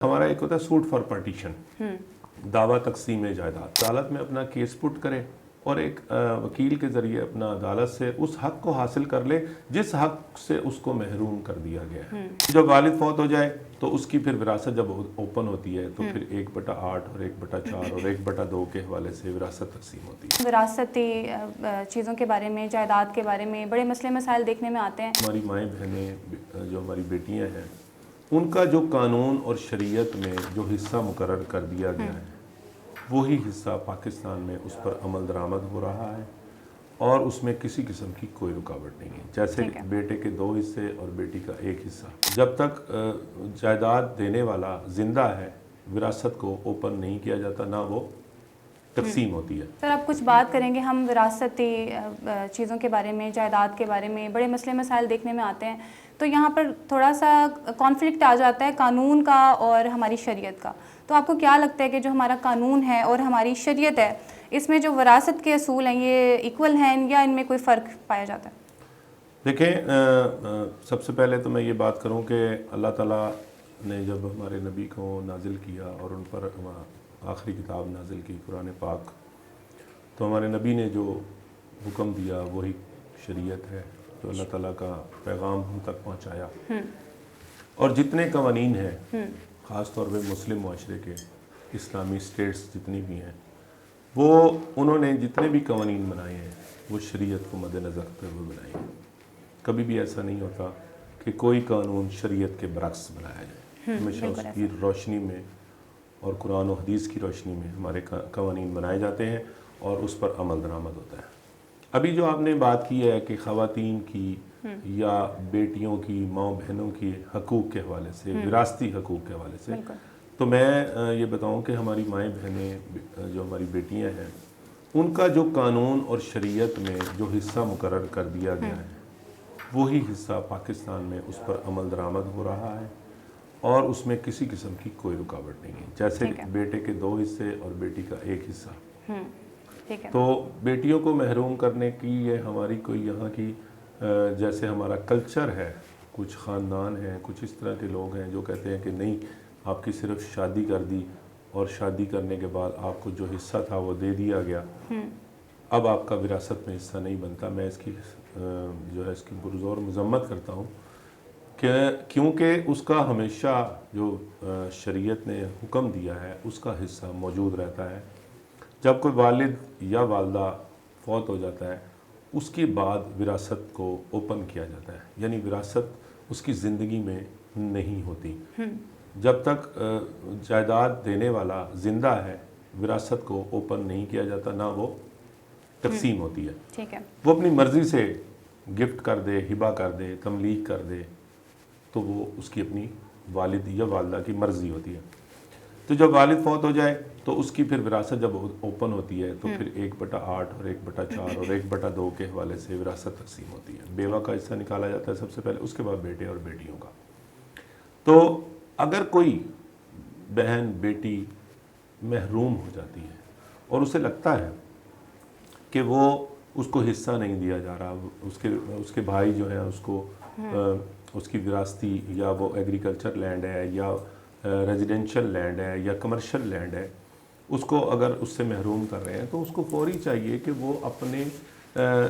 ہمارا ایک ہوتا ہے سوٹ فار پارٹیشن، دعویٰ تقسیم جائیداد، عدالت میں اپنا کیس پٹ کرے اور ایک وکیل کے ذریعے اپنا عدالت سے اس حق کو حاصل کر لے جس حق سے اس کو محروم کر دیا گیا ہے۔ جب والد فوت ہو جائے تو اس کی پھر وراثت جب اوپن ہوتی ہے تو پھر 1/8 اور 1/4 اور 1/2 کے حوالے سے وراثت تقسیم ہوتی ہے۔ وراثتی چیزوں کے بارے میں، جائیداد کے بارے میں بڑے مسئلے مسائل دیکھنے میں آتے ہیں۔ ہماری مائیں بہنیں جو ہماری بیٹیاں ہیں ان کا جو قانون اور شریعت میں جو حصہ مقرر کر دیا گیا ہے وہی حصہ پاکستان میں اس پر عمل درآمد ہو رہا ہے اور اس میں کسی قسم کی کوئی رکاوٹ نہیں ہے۔ جیسے بیٹے کے 2 حصے اور بیٹی کا 1 حصہ، جب تک جائیداد دینے والا زندہ ہے وراثت کو اوپن نہیں کیا جاتا، نہ وہ تقسیم ہوتی ہے۔ سر آپ کچھ بات کریں گے، ہم وراثتی چیزوں کے بارے میں، جائیداد کے بارے میں بڑے مسئلے مسائل دیکھنے میں آتے ہیں، تو یہاں پر تھوڑا سا کانفلکٹ آ جاتا ہے قانون کا اور ہماری شریعت کا۔ تو آپ کو کیا لگتا ہے کہ جو ہمارا قانون ہے اور ہماری شریعت ہے اس میں جو وراثت کے اصول ہیں یہ ایکول ہیں یا ان میں کوئی فرق پایا جاتا ہے؟ دیکھیں، سب سے پہلے تو میں یہ بات کروں کہ اللہ تعالیٰ نے جب ہمارے نبی کو نازل کیا اور ان پر آخری کتاب نازل کی قرآن پاک، تو ہمارے نبی نے جو حکم دیا وہی شریعت ہے، جو اللہ تعالیٰ کا پیغام ہم تک پہنچایا۔ اور جتنے قوانین ہیں خاص طور پہ مسلم معاشرے کے، اسلامی سٹیٹس جتنی بھی ہیں، وہ انہوں نے جتنے بھی قوانین بنائے ہیں وہ شریعت کو مد نظر رکھتے ہوئے بنائے ہیں۔ کبھی بھی ایسا نہیں ہوتا کہ کوئی قانون شریعت کے برعکس بنایا جائے، ہمیشہ اس کی روشنی میں اور قرآن و حدیث کی روشنی میں ہمارے قوانین بنائے جاتے ہیں اور اس پر عمل درآمد ہوتا ہے۔ ابھی جو آپ نے بات کی ہے کہ خواتین کی یا بیٹیوں کی، ماؤں بہنوں کی حقوق کے حوالے سے، وراثتی حقوق کے حوالے سے، تو میں یہ بتاؤں کہ ہماری مائیں بہنیں جو ہماری بیٹیاں ہیں ان کا جو قانون اور شریعت میں جو حصہ مقرر کر دیا گیا ہے وہی حصہ پاکستان میں اس پر عمل درآمد ہو رہا ہے اور اس میں کسی قسم کی کوئی رکاوٹ نہیں ہے۔ جیسے بیٹے کے 2 حصے اور بیٹی کا 1 حصہ، تو بیٹیوں کو محروم کرنے کی یہ ہماری کوئی یہاں کی جیسے ہمارا کلچر ہے، کچھ خاندان ہیں، کچھ اس طرح کے لوگ ہیں جو کہتے ہیں کہ نہیں، آپ کی صرف شادی کر دی اور شادی کرنے کے بعد آپ کو جو حصہ تھا وہ دے دیا گیا، اب آپ کا وراثت میں حصہ نہیں بنتا۔ میں اس کی جو ہے اس کی پرزور مذمت کرتا ہوں کہ کیونکہ اس کا ہمیشہ جو شریعت نے حکم دیا ہے اس کا حصہ موجود رہتا ہے۔ جب کوئی والد یا والدہ فوت ہو جاتا ہے اس کے بعد وراثت کو اوپن کیا جاتا ہے، یعنی وراثت اس کی زندگی میں نہیں ہوتی۔ جب تک جائیداد دینے والا زندہ ہے وراثت کو اوپن نہیں کیا جاتا، نہ وہ تقسیم ہوتی ہے۔ وہ اپنی مرضی سے گفٹ کر دے، ہبہ کر دے، تملیک کر دے تو وہ اس کی اپنی والد یا والدہ کی مرضی ہوتی ہے۔ تو جب والد فوت ہو جائے تو اس کی پھر وراثت جب اوپن ہوتی ہے تو پھر 1/8 اور 1/4 اور 1/2 کے حوالے سے وراثت تقسیم ہوتی ہے۔ بیوہ کا حصہ نکالا جاتا ہے سب سے پہلے، اس کے بعد بیٹے اور بیٹیوں کا۔ تو اگر کوئی بہن بیٹی محروم ہو جاتی ہے اور اسے لگتا ہے کہ وہ اس کو حصہ نہیں دیا جا رہا، اس کے بھائی جو ہیں اس کو اس کی وراثتی یا وہ ایگریکلچر لینڈ ہے یا ریزیڈینشل لینڈ ہے یا کمرشل لینڈ ہے، اس کو اگر اس سے محروم کر رہے ہیں تو اس کو فوری چاہیے کہ وہ اپنے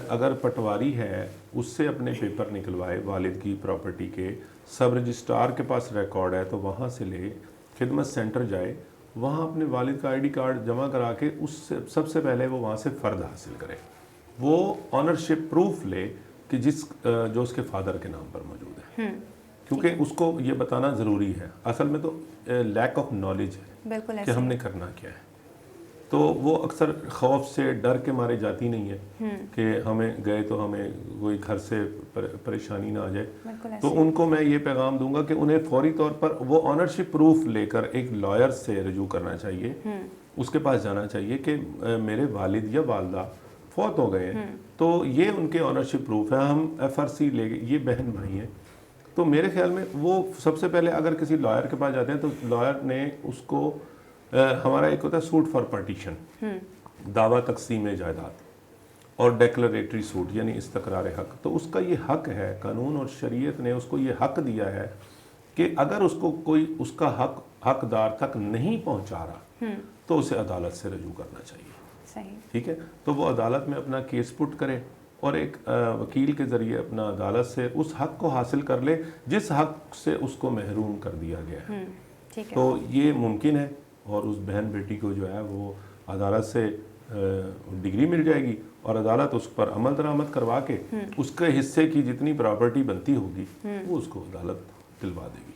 اگر پٹواری ہے اس سے اپنے پیپر نکلوائے، والد کی پراپرٹی کے سب رجسٹرار کے پاس ریکارڈ ہے تو وہاں سے لے، خدمت سینٹر جائے، وہاں اپنے والد کا ID کارڈ جمع کرا کے اس سے سب سے پہلے وہ وہاں سے فرد حاصل کرے، وہ آنرشپ پروف لے کہ جو اس کے فادر کے نام پر موجود ہے، کیونکہ اس کو یہ بتانا ضروری ہے۔ اصل میں تو لیک آف نالج ہے کہ ہم نے کرنا کیا ہے، تو وہ اکثر خوف سے ڈر کے مارے جاتی نہیں ہے کہ ہمیں گئے تو ہمیں کوئی گھر سے پریشانی نہ آ جائے۔ تو ان کو میں یہ پیغام دوں گا کہ انہیں فوری طور پر وہ آنرشپ پروف لے کر ایک لائر سے رجوع کرنا چاہیے، اس کے پاس جانا چاہیے کہ میرے والد یا والدہ فوت ہو گئے ہیں تو یہ ان کے آنرشپ پروف ہے، ہم FRC لے گئے، یہ بہن بھائی ہیں۔ تو میرے خیال میں وہ سب سے پہلے اگر کسی لائر کے پاس جاتے ہیں تو لائر نے اس کو ہمارا ایک ہوتا ہے سوٹ فار پارٹیشن، دعویٰ تقسیم جائیداد اور ڈیکلریٹری سوٹ یعنی استقرار حق، تو اس کا یہ حق ہے، قانون اور شریعت نے اس کو یہ حق دیا ہے کہ اگر اس کو کوئی اس کا حق حقدار تک نہیں پہنچا رہا تو اسے عدالت سے رجوع کرنا چاہیے. صحیح. ٹھیک ہے, تو وہ عدالت میں اپنا کیس پٹ کرے اور ایک وکیل کے ذریعے اپنا عدالت سے اس حق کو حاصل کر لے جس حق سے اس کو محروم کر دیا گیا ہے. ٹھیک ہے. تو یہ ممکن ہے, اور اس بہن بیٹی کو جو ہے وہ عدالت سے ڈگری مل جائے گی اور عدالت اس پر عمل درآمد کروا کے اس کے حصے کی جتنی پراپرٹی بنتی ہوگی وہ اس کو عدالت دلوا دے گی.